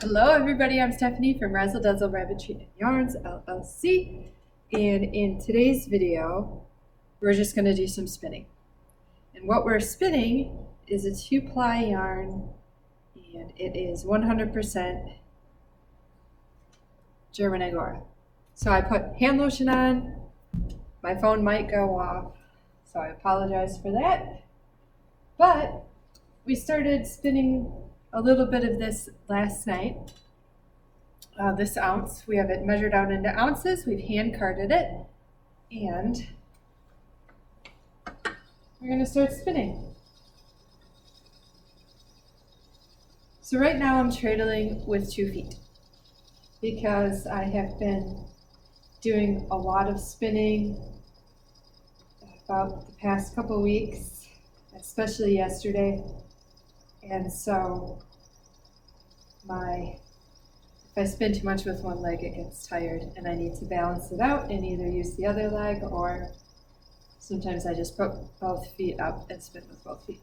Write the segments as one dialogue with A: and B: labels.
A: Hello everybody, I'm Stephanie from Razzledazzlerabbitry and Yarns LLC, and in today's video we're just going to do some spinning. And what we're spinning is a 2-ply yarn, and it is 100% German Angora. So I put hand lotion on. My phone might go off, so I apologize for that, but we started spinning a little bit of this last night. This ounce, we have it measured out into ounces. We've hand carded it, and we're going to start spinning. So right now I'm treadling with 2 feet because I have been doing a lot of spinning about the past couple weeks, especially yesterday, and so if I spin too much with one leg, it gets tired, and I need to balance it out and either use the other leg, or sometimes I just put both feet up and spin with both feet.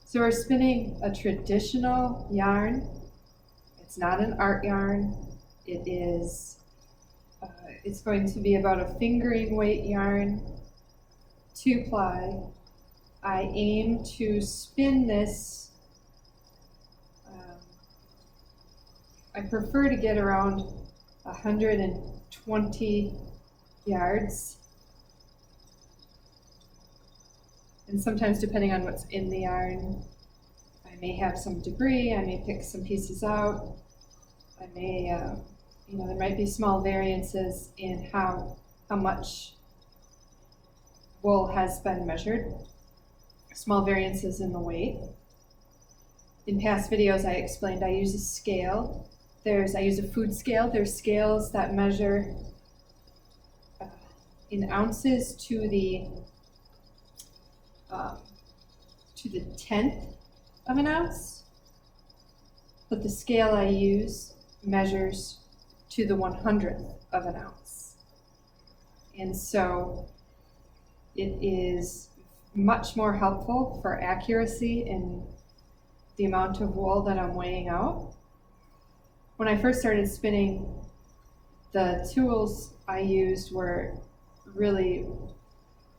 A: So we're spinning a traditional yarn. It's not an art yarn. It's going to be about a fingering weight yarn, 2-ply. I aim to spin this. I prefer to get around 120 yards. And sometimes, depending on what's in the yarn, I may have some debris, I may pick some pieces out, I may, there might be small variances in how much wool has been measured, small variances in the weight. In past videos I explained I use a scale. I use a food scale. There's scales that measure in ounces to the 10th of an ounce, but the scale I use measures to the 100th of an ounce. And so it is much more helpful for accuracy in the amount of wool that I'm weighing out. When I first started spinning, the tools I used were really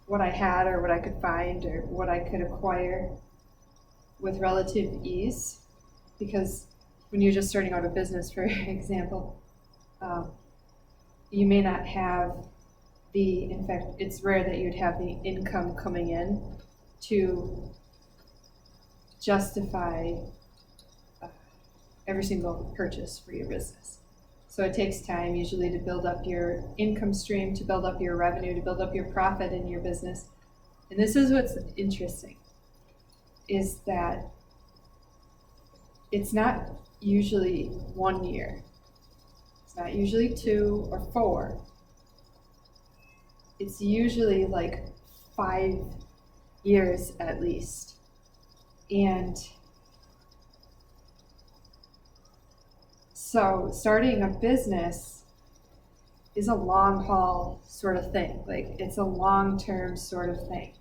A: what I had or what I could find or what I could acquire with relative ease, because when you're just starting out a business, for example, you may not have in fact, it's rare that you'd have the income coming in to justify every single purchase for your business. So it takes time usually to build up your income stream, to build up your revenue, to build up your profit in your business. And this is what's interesting, is that it's not usually 1 year. It's not usually 2 or 4. It's usually like 5 years at least. And so starting a business is a long haul sort of thing. Like, it's a long-term sort of thing.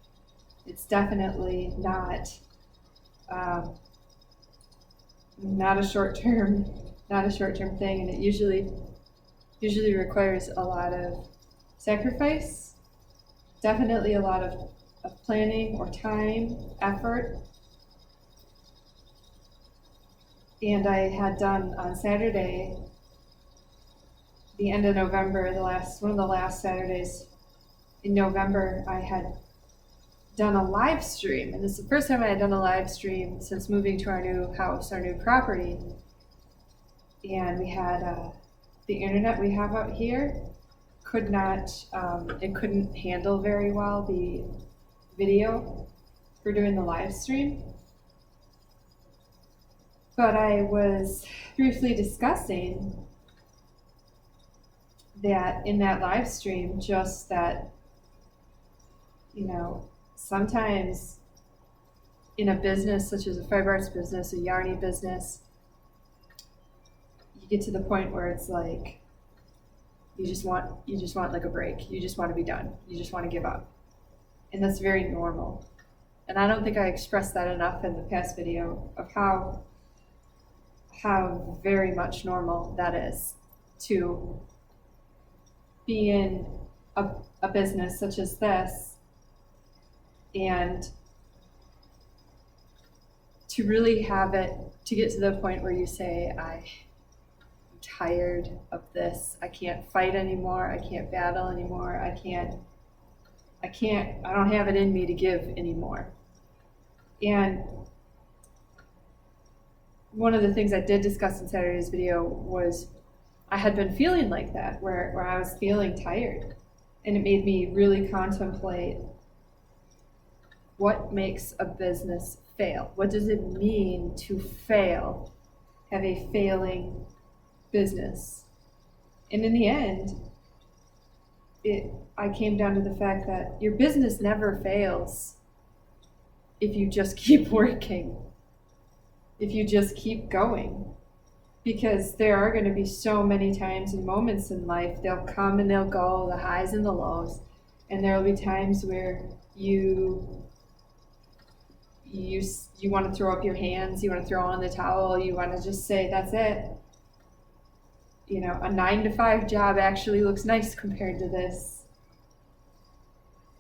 A: It's definitely not a short-term thing, and it usually requires a lot of sacrifice, definitely a lot of planning or time, effort. And I had done on Saturday, the end of November, one of the last Saturdays in November, I had done a live stream. And this is the first time I had done a live stream since moving to our new house, our new property. And we had the internet we have out here couldn't handle very well the video for doing the live stream. But I was briefly discussing that in that live stream, just that, sometimes in a business such as a fiber arts business, a yarny business, you get to the point where it's like, you just want like a break. You just want to be done. You just want to give up. And that's very normal. And I don't think I expressed that enough in the past video of how very much normal that is to be in a business such as this and to really have it, to get to the point where you say, I'm tired of this. I can't fight anymore. I can't battle anymore. I don't have it in me to give anymore. And one of the things I did discuss in Saturday's video was I had been feeling like that, where I was feeling tired. And it made me really contemplate what makes a business fail. What does it mean to fail, have a failing business? And in the end, I came down to the fact that your business never fails if you just keep working, if you just keep going. Because there are going to be so many times and moments in life, they'll come and they'll go, the highs and the lows, and there will be times where you want to throw up your hands, you want to throw on the towel, you want to just say, that's it. You know, a 9-to-5 job actually looks nice compared to this.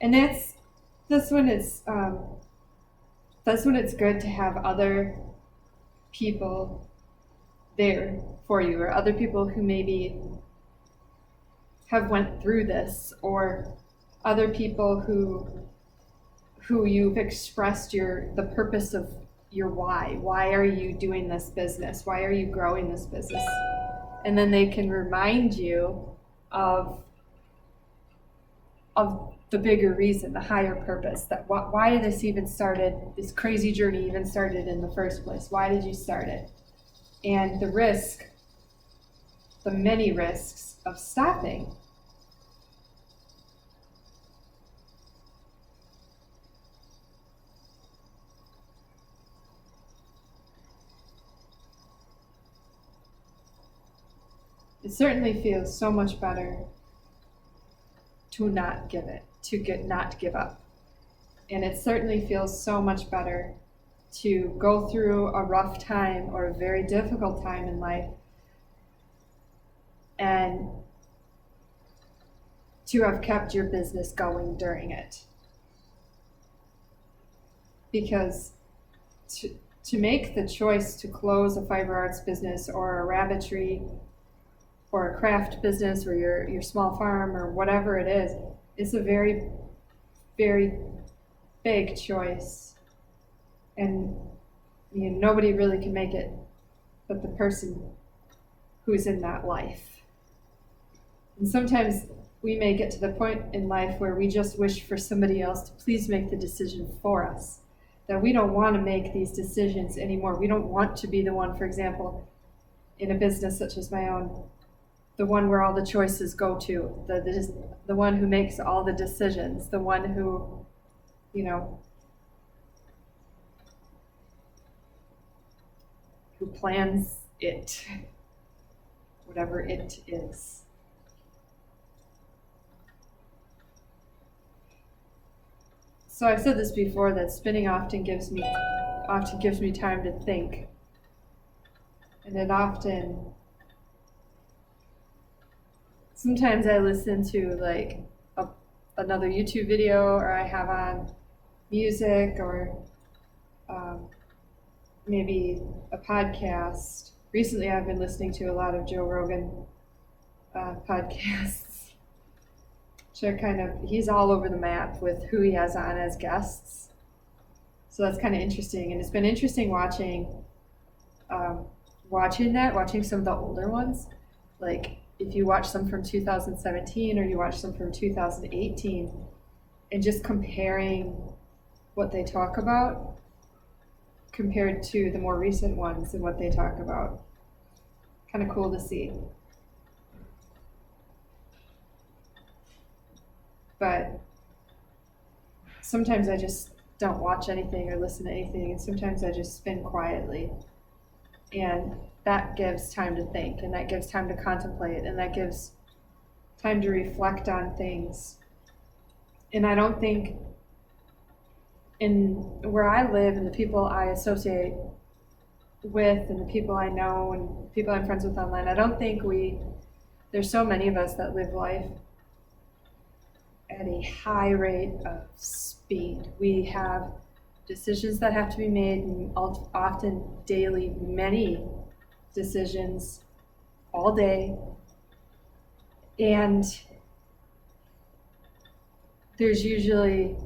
A: And that's when it's good to have other people there for you, or other people who maybe have went through this, or other people who you've expressed the purpose of your why. Why are you doing this business? Why are you growing this business? And then they can remind you of the bigger reason, the higher purpose, that why this crazy journey even started in the first place. Why did you start it? And the many risks of stopping. It certainly feels so much better to not give up. And it certainly feels so much better to go through a rough time or a very difficult time in life and to have kept your business going during it. Because to make the choice to close a fiber arts business or a rabbitry or a craft business or your small farm or whatever it is, it's a very, very big choice. And nobody really can make it but the person who's in that life. And sometimes we may get to the point in life where we just wish for somebody else to please make the decision for us, that we don't want to make these decisions anymore. We don't want to be the one, for example, in a business such as my own, the one where all the choices go to, the one who makes all the decisions, the one who, who plans it, whatever it is. So I've said this before, that spinning often gives me time to think. And it sometimes I listen to like another YouTube video, or I have on music, or maybe a podcast. Recently I've been listening to a lot of Joe Rogan podcasts. He's all over the map with who he has on as guests. So that's kind of interesting. And it's been interesting watching some of the older ones. Like if you watch some from 2017 or you watch some from 2018, and just comparing what they talk about compared to the more recent ones and what they talk about. Kind of cool to see. But sometimes I just don't watch anything or listen to anything, and sometimes I just spin quietly. And that gives time to think, and that gives time to contemplate, and that gives time to reflect on things. And I don't think in where I live and the people I associate with and the people I know and people I'm friends with online, I don't think there's so many of us that live life at a high rate of speed. We have decisions that have to be made, and often daily, many decisions all day. And there's usually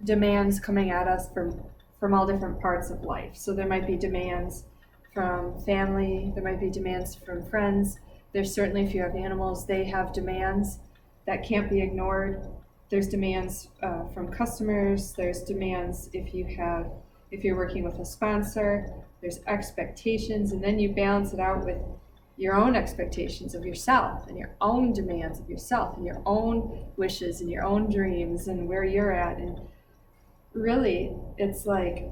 A: demands coming at us from all different parts of life. So there might be demands from family, there might be demands from friends. There's certainly, if you have animals, they have demands that can't be ignored. There's demands from customers. There's demands if you're working with a sponsor. There's expectations, and then you balance it out with your own expectations of yourself and your own demands of yourself and your own wishes and your own dreams and where you're at. And really, it's like,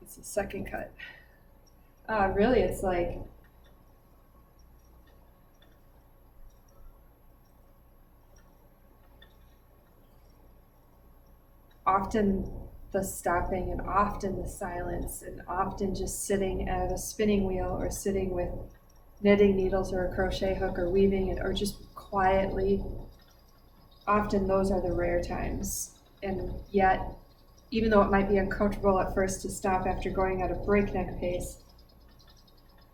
A: it's a second cut. Really, it's like, often the stopping and often the silence and often just sitting at a spinning wheel or sitting with knitting needles or a crochet hook or weaving it or just quietly, often those are the rare times. And yet, even though it might be uncomfortable at first to stop after going at a breakneck pace,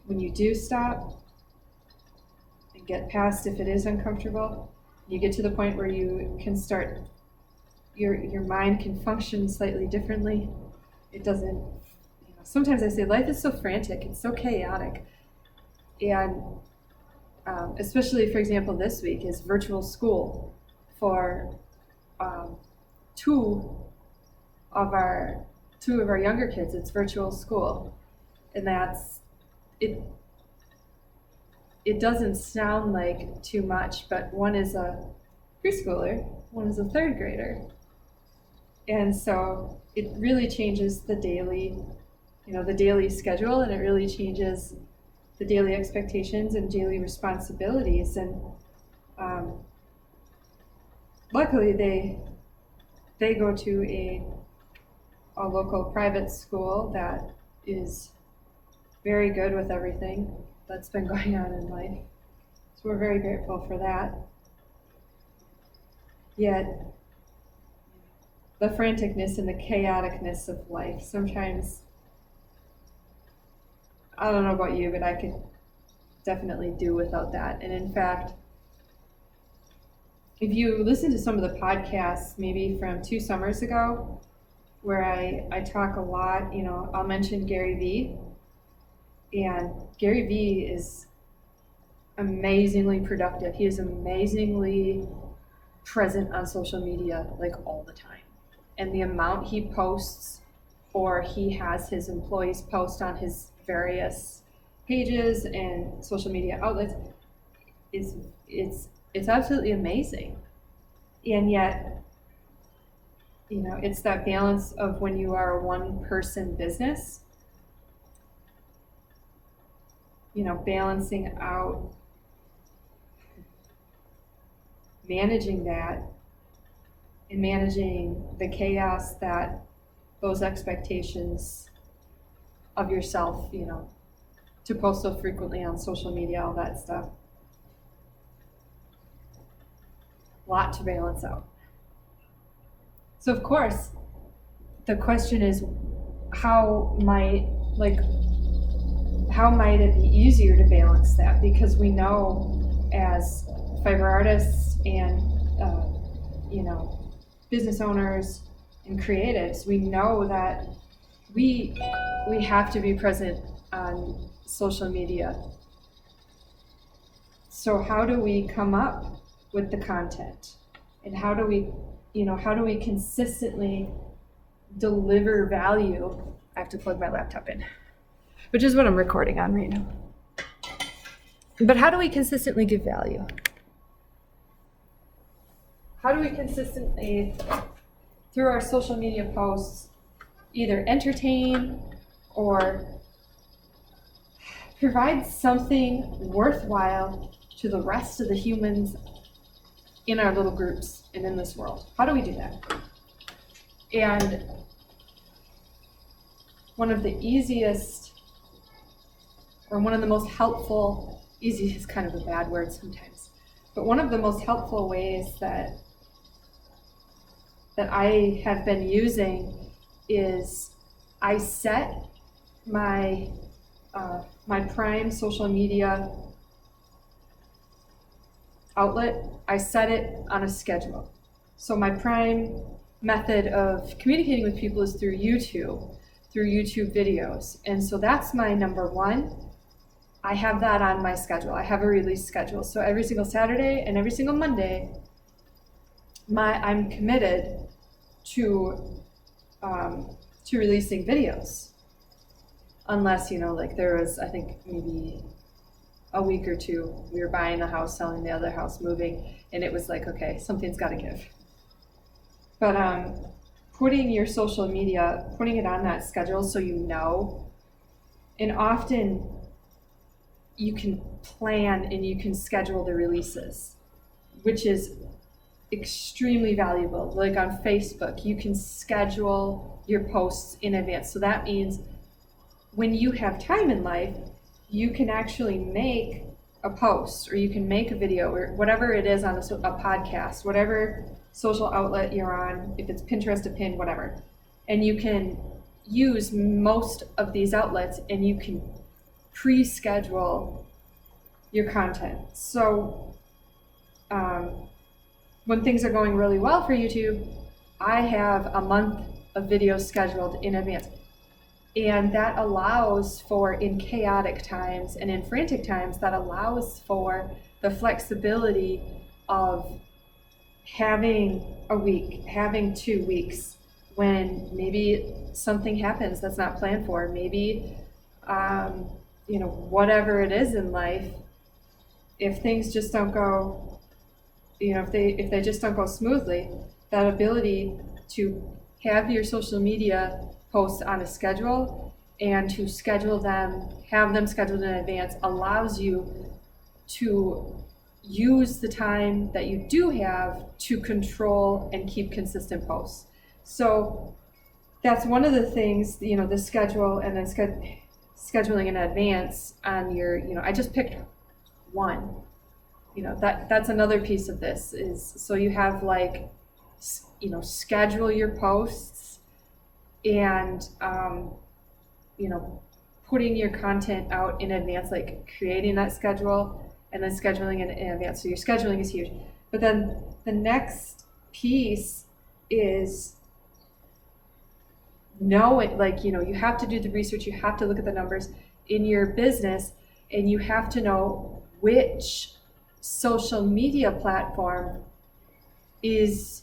A: when you do stop and get past if it is uncomfortable, you get to the point where you can start, your mind can function slightly differently. It doesn't, sometimes I say life is so frantic, it's so chaotic. And especially, for example, this week is virtual school for two of our younger kids. It's virtual school, and that's it. It doesn't sound like too much, but one is a preschooler, one is a third grader, and so it really changes the daily schedule, and it really changes the daily expectations and daily responsibilities. And luckily they go to a local private school that is very good with everything that's been going on in life. So we're very grateful for that. Yet the franticness and the chaoticness of life, sometimes, I don't know about you, but I could definitely do without that. And in fact, if you listen to some of the podcasts, maybe from 2 summers ago, where I talk a lot, I'll mention Gary Vee. And Gary Vee is amazingly productive. He is amazingly present on social media, like all the time. And the amount he posts, or he has his employees post on his various pages and social media outlets, it's absolutely amazing. And yet, it's that balance of when you are a one-person business, balancing out, managing that, and managing the chaos that those expectations of yourself, to post so frequently on social media, all that stuff. A lot to balance out. So of course, the question is, how might it be easier to balance that? Because we know, as fiber artists and business owners and creatives, we know that we have to be present on social media. So how do we come up with the content, and how do we consistently deliver value? I have to plug my laptop in, which is what I'm recording on right now. But how do we consistently give value? How do we consistently, through our social media posts, either entertain or provide something worthwhile to the rest of the humans in our little groups and in this world. How do we do that? And one of the easiest, or one of the most helpful, easy is kind of a bad word sometimes, but one of the most helpful ways that I have been using is I set my prime social media outlet, I set it on a schedule. So my prime method of communicating with people is through YouTube videos. And so that's my number one. I have that on my schedule. I have a release schedule. So every single Saturday and every single Monday, I'm committed to releasing videos. Unless, like there was, I think maybe a week or two, we were buying the house, selling the other house, moving, and it was like, okay, something's got to give. But putting your social media, putting it on that schedule so you know, and often you can plan and you can schedule the releases, which is extremely valuable. Like on Facebook, you can schedule your posts in advance. So that means when you have time in life, you can actually make a post, or you can make a video, or whatever it is on a podcast, whatever social outlet you're on, if it's Pinterest, a pin, whatever. And you can use most of these outlets and you can pre-schedule your content. So when things are going really well for YouTube, I have a month of videos scheduled in advance. And that allows for, in chaotic times and in frantic times, that allows for the flexibility of having a week, having 2 weeks, when maybe something happens that's not planned for. Maybe, whatever it is in life, if things just don't go, if they just don't go smoothly, that ability to have your social media posts on a schedule and to schedule them, have them scheduled in advance, allows you to use the time that you do have to control and keep consistent posts. So that's one of the things, the schedule, and then scheduling in advance on your, I just picked one. That's another piece of this is, so you have schedule your posts, and putting your content out in advance, like creating that schedule and then scheduling it in advance. So your scheduling is huge. But then the next piece is know it, you have to do the research, you have to look at the numbers in your business, and you have to know which social media platform is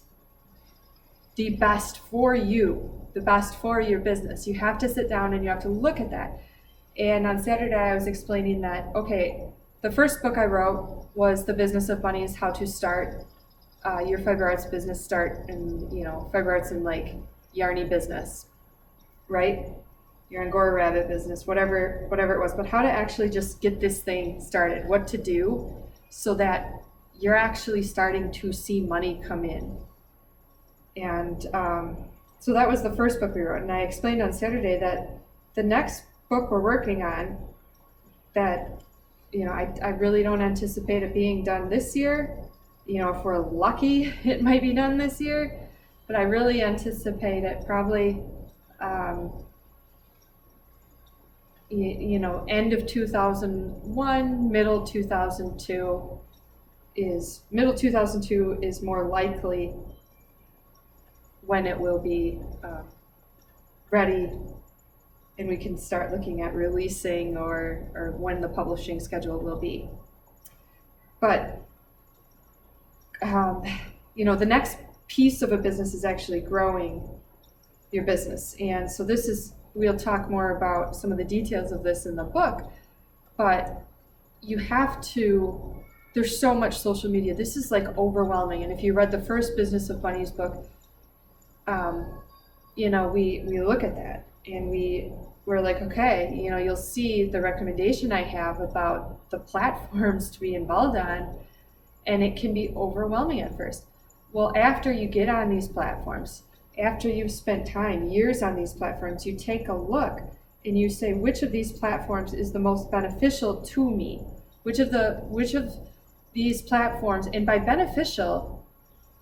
A: the best for you, the best for your business. You have to sit down and you have to look at that. And on Saturday, I was explaining that, okay, the first book I wrote was The Business of Bunnies, How to Start Your Fiber Arts Business, fiber arts and yarny business, right? Your Angora Rabbit business, whatever it was, but how to actually just get this thing started, what to do so that you're actually starting to see money come in. And so that was the first book we wrote. And I explained on Saturday that the next book we're working on, that, I really don't anticipate it being done this year. If we're lucky, it might be done this year, but I really anticipate it probably, end of 2001, middle 2002 is more likely when it will be ready, and we can start looking at releasing or when the publishing schedule will be. But the next piece of a business is actually growing your business. And so we'll talk more about some of the details of this in the book, but you have to, there's so much social media. This is overwhelming. And if you read the first Business of Bunnies book, we look at that and we're like, okay, you'll see the recommendation I have about the platforms to be involved on. And it can be overwhelming at first. Well, after you get on these platforms, after you've spent time, years on these platforms, you take a look and you say, which of these platforms is the most beneficial to me? Which of these platforms, and by beneficial,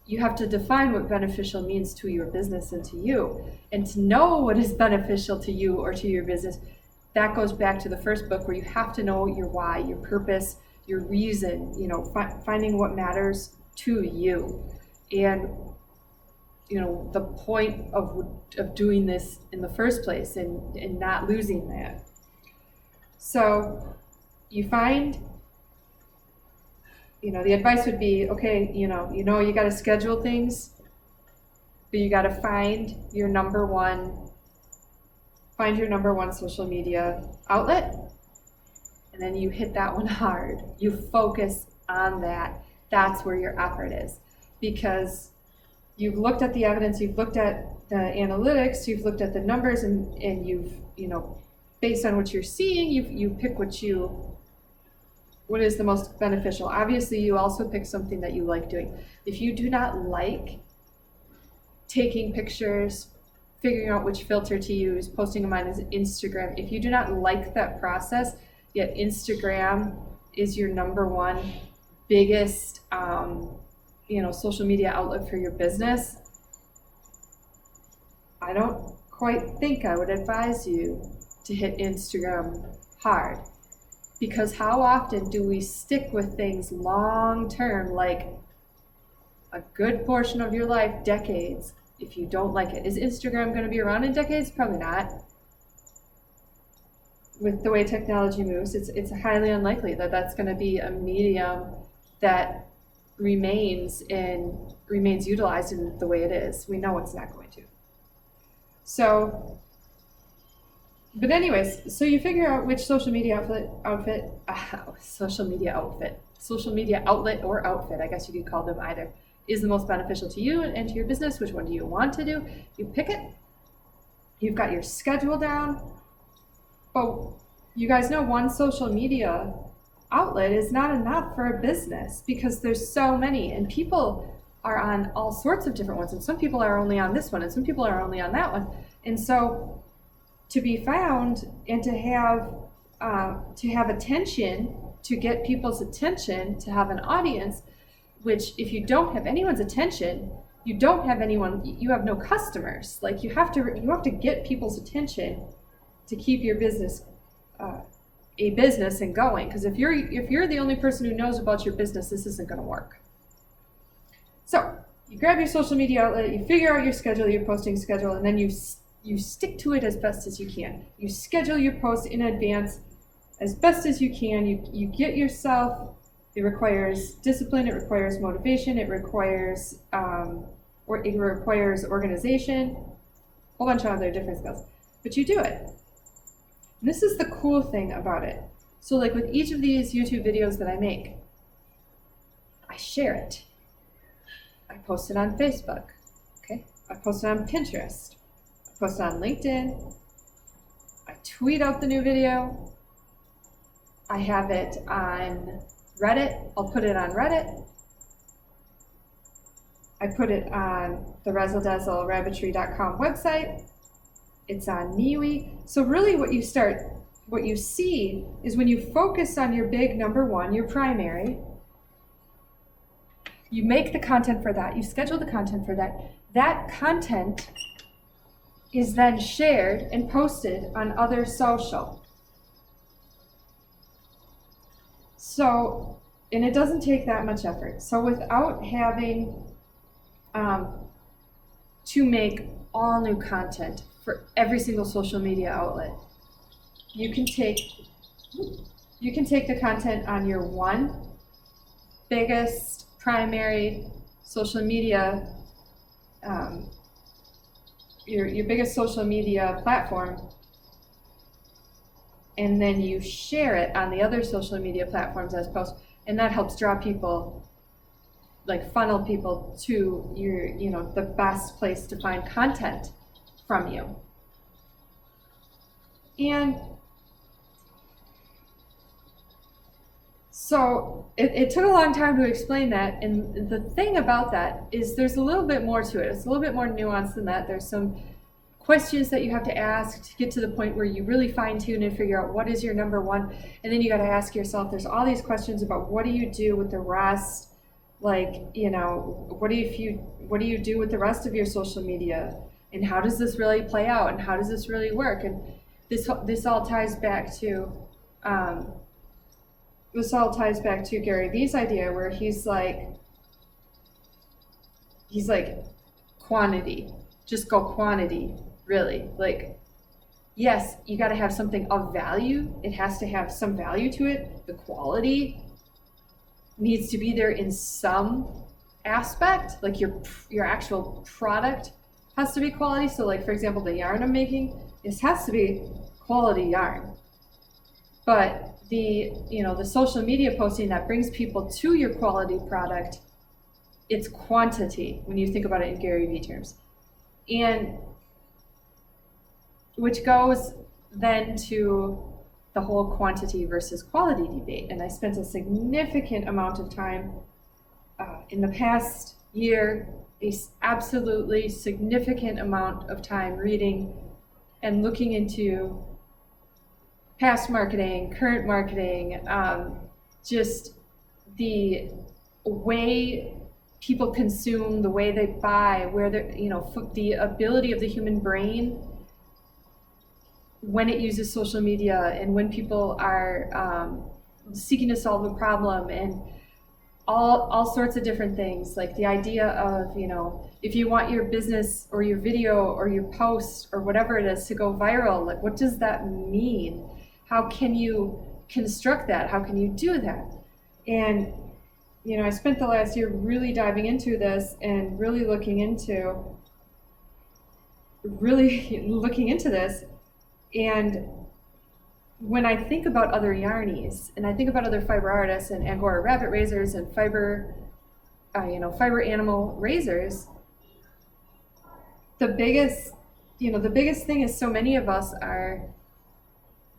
A: you have to define what beneficial means to your business and to you. And to know what is beneficial to you or to your business, that goes back to the first book, where you have to know your why, your purpose, your reason, finding what matters to you. And the point of doing this in the first place, and not losing that. So you find, the advice would be, okay, you got to schedule things, but you got to find your number one social media outlet, and then you hit that one hard. You focus on that. That's where your effort is, because you've looked at the evidence, you've looked at the analytics, you've looked at the numbers, and you've, based on what you're seeing, you pick what is the most beneficial. Obviously, you also pick something that you like doing. If you do not like taking pictures, figuring out which filter to use, posting them on Instagram, if you do not like that process, yet Instagram is your number one biggest social media outlet for your business, I don't quite think I would advise you to hit Instagram hard. Because how often do we stick with things long term, like a good portion of your life, decades, if you don't like it? Is Instagram going to be around in decades? Probably not. With the way technology moves, it's highly unlikely that that's going to be a medium that remains utilized in the way it is. We know it's not going to. So, but anyways, so you figure out which social media outlet, or outfit, I guess you could call them either, is the most beneficial to you and to your business. Which one do you want to do? You pick it. You've got your schedule down. But you guys know one social media outlet is not enough for a business, because there's so many, and people are on all sorts of different ones, and some people are only on this one, and some people are only on that one. And so to be found and to have attention, to get people's attention, to have an audience, which if you don't have anyone's attention, you have no customers. Like you have to get people's attention to keep your business a business and going. Because if you're the only person who knows about your business, this isn't going to work. So you grab your social media outlet, you figure out your schedule, your posting schedule, and then you stick to it as best as you can. You schedule your posts in advance as best as you can. You get yourself. It requires discipline. It requires motivation. It requires organization. A whole bunch of other different skills. But you do it. And this is the cool thing about it. So like with each of these YouTube videos that I make, I share it. I post it on Facebook. Okay. I post it on Pinterest. I post it on LinkedIn. I tweet out the new video. I have it on Reddit. I'll put it on Reddit. I put it on the Razzledazzlerabbitry.com website. It's on MeWe. So really what you see is when you focus on your big number one, your primary, you make the content for that, you schedule the content for that. That content is then shared and posted on other social. So, and it doesn't take that much effort. So without having to make all new content for every single social media outlet, you can take the content on your one biggest primary social media, your biggest social media platform, and then you share it on the other social media platforms as posts, and that helps draw people, like funnel people to your, the best place to find content from you. And So it took a long time to explain that, and the thing about that is there's a little bit more to it. It's a little bit more nuanced than that. There's some questions that you have to ask to get to the point where you really fine tune and figure out what is your number one, and then you got to ask yourself, there's all these questions about what do you do with the rest, like, you know, what do you do with the rest of your social media, and how does this really play out, and how does this really work? And this all ties back to Gary Vee's idea, where he's like quantity, just go quantity, really. Like, yes, you got to have something of value. It has to have some value to it. The quality needs to be there in some aspect, like your actual product has to be quality. So like, for example, the yarn I'm making, this has to be quality yarn. But the social media posting that brings people to your quality product, it's quantity when you think about it in Gary Vee terms. And which goes then to the whole quantity versus quality debate. And I spent a significant amount of time in the past year, a absolutely significant amount of time reading and looking into past marketing, current marketing, just the way people consume, the way they buy, where they're, the ability of the human brain when it uses social media, and when people are seeking to solve a problem, and all sorts of different things. Like the idea of, if you want your business or your video or your post or whatever it is to go viral, like, what does that mean? How can you construct that? How can you do that? And, I spent the last year really diving into this and really looking into this. And when I think about other yarnies, and I think about other fiber artists and Angora rabbit raisers and fiber animal raisers, the biggest thing is so many of us are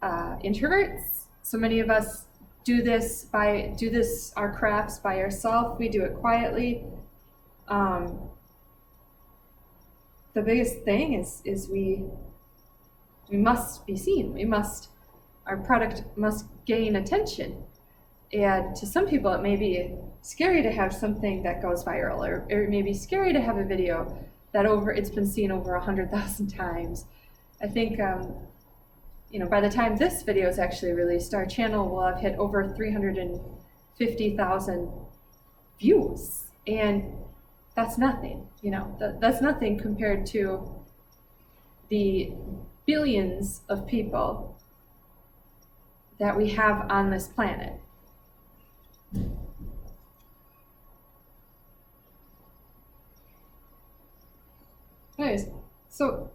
A: introverts. So many of us do our crafts by ourselves. We do it quietly. The biggest thing is we must be seen. Our product must gain attention. And to some people, it may be scary to have something that goes viral, or it may be scary to have a video that it's been seen over 100,000 times. I think, by the time this video is actually released, our channel will have hit over 350,000 views. And that's nothing, that's nothing compared to the billions of people that we have on this planet. Anyways, so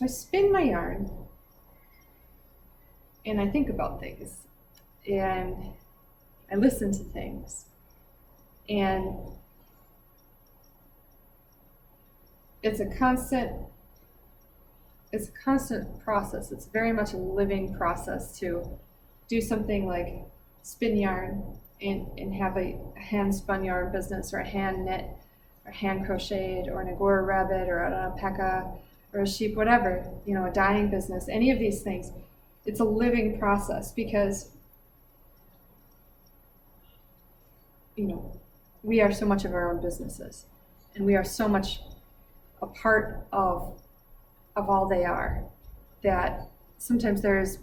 A: I spin my yarn and I think about things and I listen to things, and it's a constant process. It's very much a living process to do something like spin yarn and have a hand spun yarn business, or a hand knit, or hand crocheted, or an Angora rabbit, or an alpaca, or a sheep, whatever, a dyeing business, any of these things. It's a living process because, we are so much of our own businesses, and we are so much a part of all they are, that sometimes there's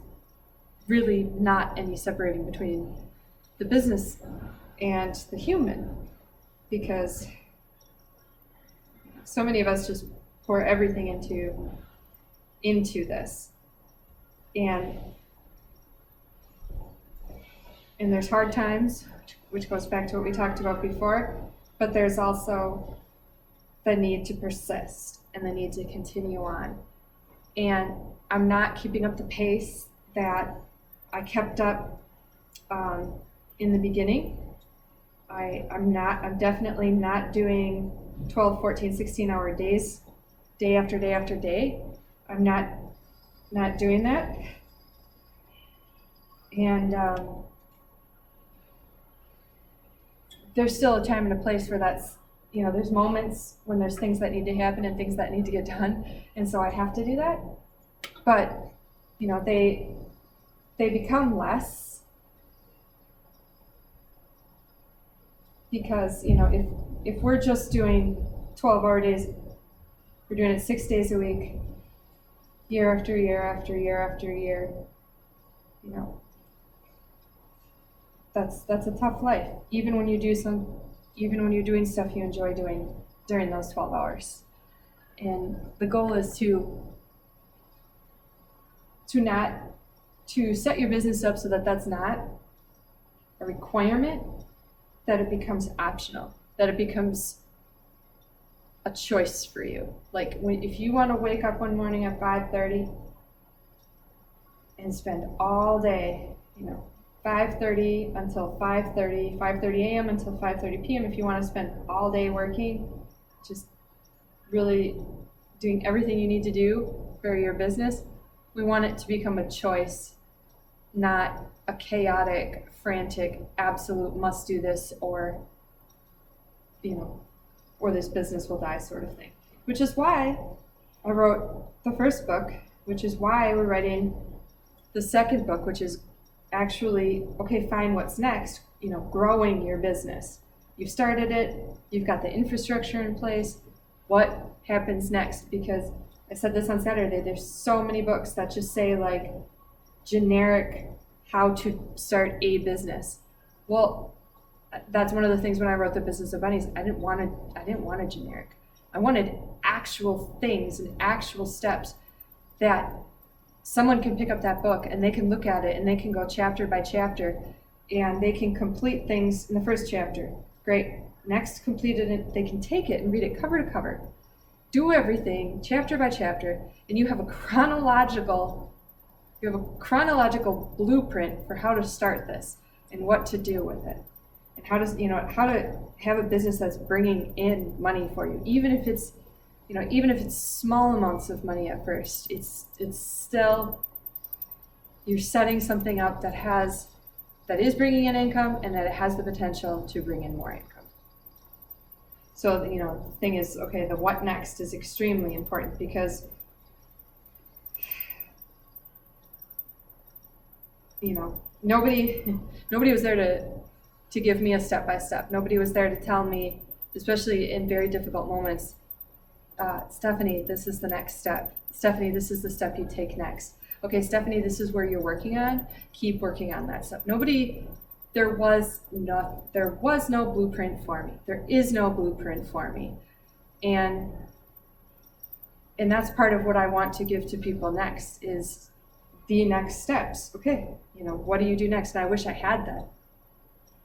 A: really not any separating between the business and the human, because so many of us just pour everything into this, and there's hard times, which goes back to what we talked about before, but there's also the need to persist and the need to continue on. And I'm not keeping up the pace that I kept up in the beginning. I'm definitely not doing 12, 14, 16-hour days, day after day after day. I'm not doing that. And there's still a time and a place where that's, there's moments when there's things that need to happen and things that need to get done, and so I have to do that. But, they become less because, if we're just doing 12-hour days, we're doing it 6 days a week, year after year after year after year, that's a tough life. Even when you're doing stuff you enjoy doing during those 12 hours. And the goal is to set your business up so that that's not a requirement, that it becomes optional, that it becomes a choice for you. Like if you want to wake up one morning at 5:30 and spend all day, 5:30 until 5:30 a.m. until 5:30 p.m. If you want to spend all day working, just really doing everything you need to do for your business, we want it to become a choice, not a chaotic, frantic, absolute must do this or this business will die sort of thing. Which is why I wrote the first book, which is why we're writing the second book, which is actually, okay, fine, what's next? Growing your business. You've started it, you've got the infrastructure in place. What happens next? Because I said this on Saturday, there's so many books that just say like generic how to start a business. Well, that's one of the things when I wrote The Business of Bunnies, I didn't want a generic. I wanted actual things and actual steps that someone can pick up that book and they can look at it and they can go chapter by chapter and they can complete things in the first chapter. Great. Next, completed it, they can take it and read it cover to cover. Do everything chapter by chapter, and you have a chronological blueprint for how to start this and what to do with it. And how to have a business that's bringing in money for you, even if it's small amounts of money at first, it's still, you're setting something up that is bringing in income and that it has the potential to bring in more income. So, the thing is, okay, the what next is extremely important because, nobody was there to give me a step-by-step. Nobody was there to tell me, especially in very difficult moments, Stephanie, this is the next step. Stephanie, this is the step you take next. Okay, Stephanie, this is where you're working on. Keep working on that stuff. There was no blueprint for me. There is no blueprint for me. And that's part of what I want to give to people next is the next steps. Okay, what do you do next? And I wish I had that.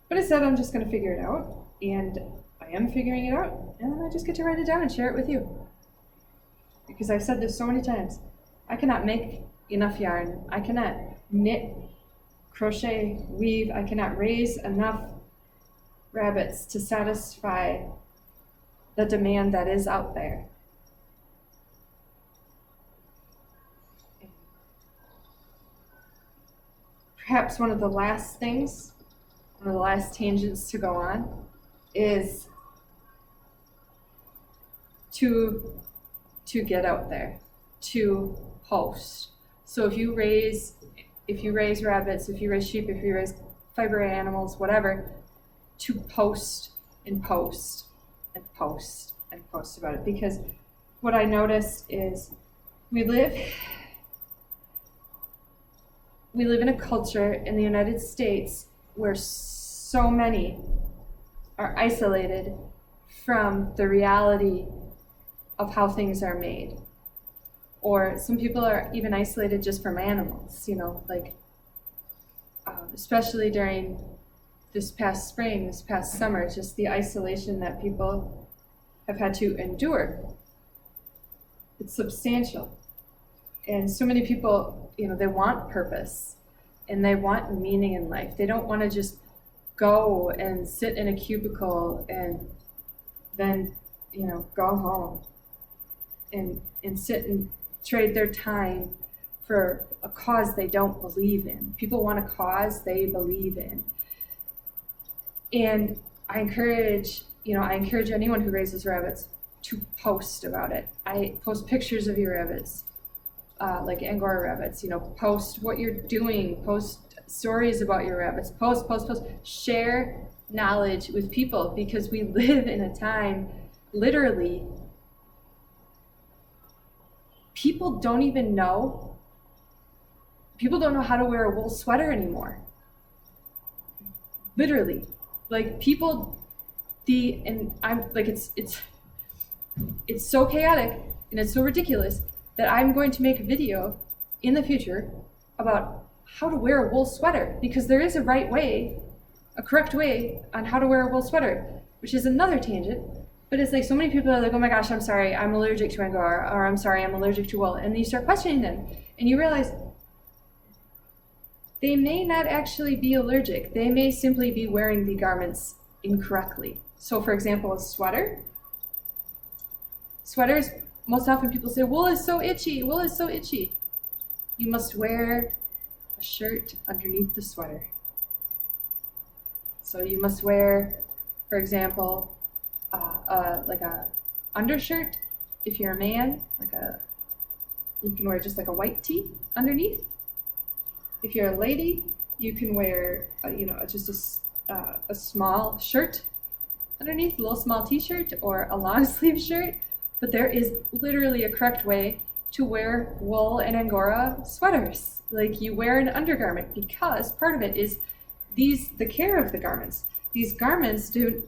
A: But instead, I'm just going to figure it out. And I am figuring it out. And then I just get to write it down and share it with you. Because I've said this so many times. I cannot make enough yarn. I cannot knit, crochet, weave. I cannot raise enough rabbits to satisfy the demand that is out there. Perhaps one of the last tangents to go on is to get out there, to post. So if you raise rabbits, if you raise sheep, if you raise fiber animals, whatever, to post and post and post and post about it. Because what I noticed is we live in a culture in the United States where so many are isolated from the reality of how things are made. Or some people are even isolated just from animals, especially during this past spring, this past summer, just the isolation that people have had to endure. It's substantial. And so many people, they want purpose and they want meaning in life. They don't want to just go and sit in a cubicle and then, go home and sit and trade their time for a cause they don't believe in. People want a cause they believe in. And I encourage anyone who raises rabbits to post about it. I post pictures of your rabbits, like Angora Rabbits, post what you're doing, post stories about your rabbits, post, share knowledge with people, because we live in a time, literally, people don't know how to wear a wool sweater anymore. Literally, like it's so chaotic and it's so ridiculous that I'm going to make a video in the future about how to wear a wool sweater, because there is a correct way on how to wear a wool sweater, which is another tangent. But it's like, so many people are like, oh my gosh, I'm sorry, I'm allergic to Angora, or I'm sorry, I'm allergic to wool. And then you start questioning them, and you realize they may not actually be allergic. They may simply be wearing the garments incorrectly. So for example, a sweaters, most often people say, wool is so itchy, wool is so itchy. You must wear a shirt underneath the sweater. So you must wear, for example, like a undershirt. If you're a man, you can wear just like a white tee underneath. If you're a lady, you can wear, just a small shirt underneath, a little small t-shirt or a long sleeve shirt. But there is literally a correct way to wear wool and Angora sweaters. Like, you wear an undergarment, because part of it is the care of the garments. These garments do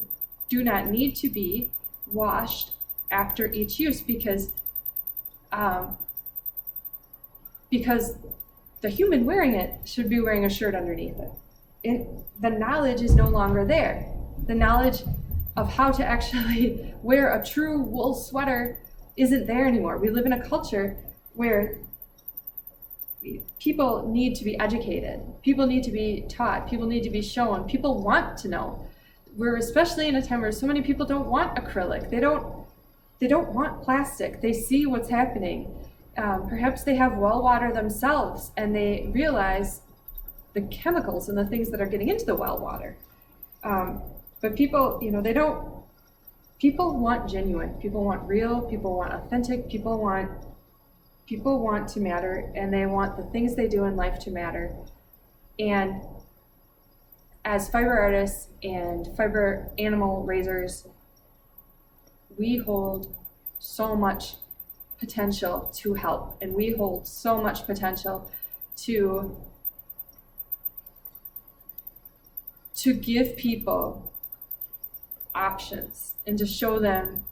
A: not need to be washed after each use, because the human wearing it should be wearing a shirt underneath it. The knowledge is no longer there. The knowledge of how to actually wear a true wool sweater isn't there anymore. We live in a culture where people need to be educated. People need to be taught. People need to be shown. People want to know. We're especially in a time where so many people don't want acrylic. They don't want plastic. They see what's happening. Perhaps they have well water themselves, and they realize the chemicals and the things that are getting into the well water. But people, people want genuine, people want real, people want authentic, people want to matter, and they want the things they do in life to matter. And as fiber artists and fiber animal raisers, we hold so much potential to help, and we hold so much potential to give people options and to show them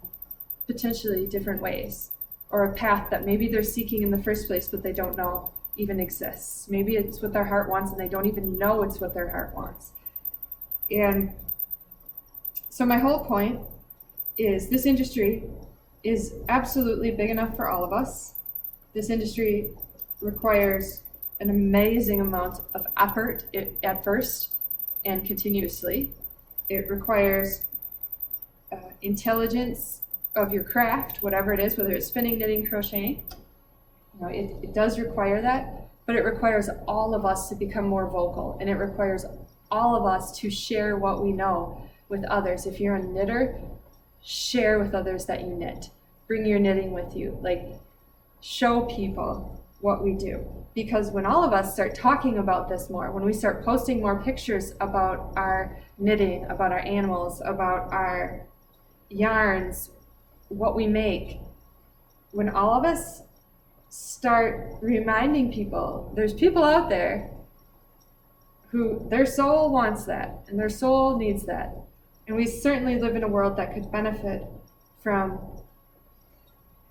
A: potentially different ways, or a path that maybe they're seeking in the first place but they don't know even exists. Maybe it's what their heart wants and they don't even know it's what their heart wants. And so my whole point is, this industry is absolutely big enough for all of us. This industry requires an amazing amount of effort at first and continuously. It requires intelligence of your craft, whatever it is, whether it's spinning, knitting, crocheting. It does require that, but it requires all of us to become more vocal, and it requires all of us to share what we know with others. If you're a knitter, share with others that you knit. Bring your knitting with you. Show people what we do. Because when all of us start talking about this more, when we start posting more pictures about our knitting, about our animals, about our yarns, what we make, when all of us start reminding people, there's people out there who their soul wants that and their soul needs that. And we certainly live in a world that could benefit from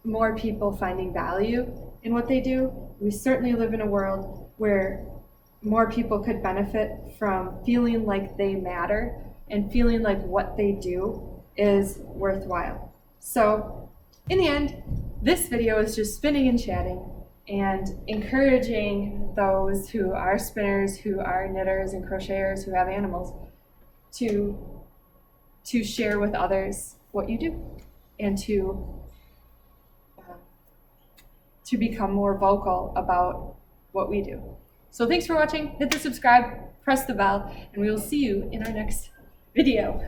A: more people finding value in what they do. We certainly live in a world where more people could benefit from feeling like they matter and feeling like what they do is worthwhile. So in the end, this video is just spinning and chatting and encouraging those who are spinners, who are knitters and crocheters, who have animals, to share with others what you do, and to become more vocal about what we do. So thanks for watching. Hit the subscribe, press the bell, and we will see you in our next video.